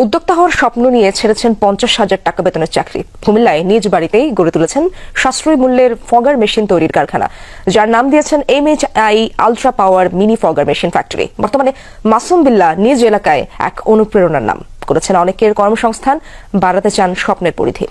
উদ্যোক্তা হওয়ার স্বপ্ন নিয়ে ছেড়েছেন 50,000 টাকা বেতনের চাকরি। কুমিল্লায় নিজ বাড়িতেই গড়ে তুলেছেন সাশ্রয়ী মূল্যের ফগার মেশিন তৈরির কারখানা, যার নাম দিয়েছেন MHI আলট্রা পাওয়ার মিনি ফগার মেশিন ফ্যাক্টরি। বর্তমানে মাসুম বিল্লাহ নিজ এলাকায় এক অনুপ্রেরণার নাম করেছেন অনেকের কর্মসংস্থান, বাড়াতে চান স্বপ্নের পরিধি।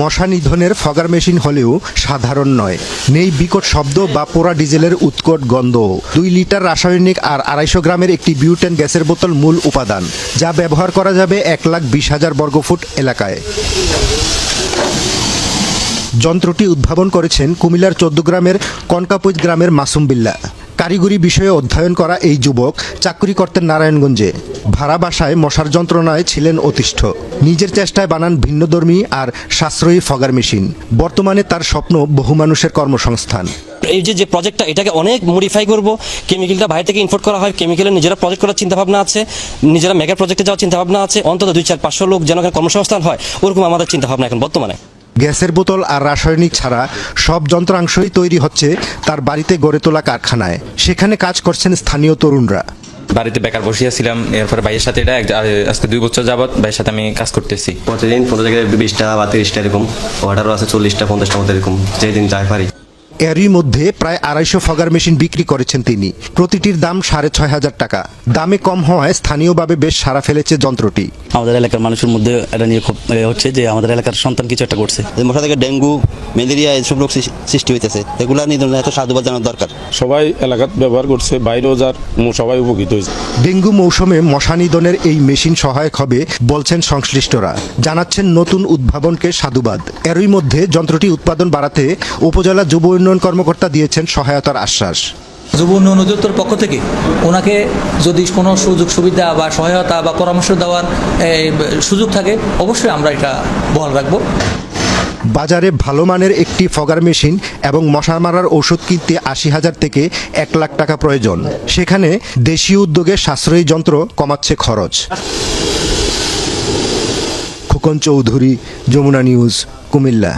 মশা নিধনের ফগার মেশিন হলেও সাধারণ নয়, নেই বিকট শব্দ বা পোড়া ডিজেলের উৎকট গন্ধ। 2 লিটার রাসায়নিক আর 250 গ্রামের একটি বিউটেন গ্যাসের বোতল মূল উপাদান, যা ব্যবহার করা যাবে 1,20,000 বর্গফুট এলাকায়। যন্ত্রটি উদ্ভাবন করেছেন কুমিল্লার 14 গ্রামের কনকাপুজ গ্রামের মাসুম বিল্লাহ। কারিগরি বিষয়ে অধ্যয়ন করা এই যুবক চাকরি করতেন নারায়ণগঞ্জে। ভাড়া বাসায় মশার যন্ত্রণায় ছিলেন অতিষ্ঠ। নিজের চেষ্টায় বানান ভিন্নধর্মী আর সাশ্রয়ী ফগার মেশিন। বর্তমানে তার স্বপ্ন বহু মানুষের কর্মসংস্থান। এই যে প্রজেক্টটা, এটাকে অনেক মডিফাই করব। কেমিক্যালটা বাইরে থেকে ইম্পোর্ট করা হয়, কেমিক্যালের নিজেরা প্রজেক্ট করার চিন্তাভাবনা আছে, নিজেরা মেগা প্রজেক্টে যাওয়ার চিন্তাভাবনা আছে। অন্তত 200-500 লোক যেন কর্মসংস্থান হয়, ওরকম আমাদের চিন্তাভাবনা এখন বর্তমানে। গ্যাসের বোতল আর রাসায়নিক ছাড়া সব যন্ত্রাংশই তৈরি হচ্ছে তার বাড়িতে গড়ে তোলা কারখানায়। সেখানে কাজ করছেন স্থানীয় তরুণরা। বাড়িতে বেকার বসিয়েছিলাম, এরপরে ভাইয়ের সাথে এটা আজকে 2 বছর যাবৎ ভাইয়ের সাথে আমি কাজ করতেছি। প্রতিদিন 15 থেকে 20টা বা 30টা এরকম, অর্ডারও আছে 40টা 50টার মধ্যে এরকম, যেদিন যাই পারি। এরই মধ্যে প্রায় 250 ফগার মেশিন বিক্রি করেছেন তিনি। প্রতিটির দাম 6,500 টাকা। দামে কম হওয়ায় স্থানীয়ভাবে বেশ সাড়া ফেলেছে যন্ত্রটি। আমাদের এলাকার মানুষের মধ্যে এটা নিয়ে খুব হচ্ছে যে আমাদের এলাকার সন্তান কিছু একটা করছে। মশা থেকে ডেঙ্গু, ম্যালেরিয়া এইসব রোগ সৃষ্টি হইতেছে, এগুলো নিধনে এত সাধুবাদ জানার দরকার। সবাই এলাকাত ব্যবহার করছে, বাইরেও যার সবাই উপকৃত হয়েছে। ডেঙ্গু মৌসুমে মশা নিধনের এই মেশিন সহায়ক হবে বলছেন সংশ্লিষ্টরা। জানাচ্ছেন নতুন উদ্ভাবনকে সাধুবাদ। এরই মধ্যে যন্ত্রটি উৎপাদন বাড়াতে উপজেলা যুব উন্নয়ন কর্মকর্তা দিয়েছেন সহায়তার আশ্বাস। যুব উন্নয়ন অধিদপ্তর পক্ষ থেকে ওনাকে যদি কোনো সুযোগ সুবিধা বা সহায়তা বা পরামর্শ দেওয়ার সুযোগ থাকে, অবশ্যই আমরা এটা বহাল রাখবো। বাজারে ভালো মানের একটি ফগার মেশিন এবং মশা মারার ওষুধ কিনতে 80,000 থেকে 1 লাখ টাকা প্রয়োজন। সেখানে দেশীয় উদ্যোগে সাশ্রয়ী যন্ত্র কমাচ্ছে খরচ। খোকন চৌধুরী, যমুনা নিউজ, কুমিল্লা।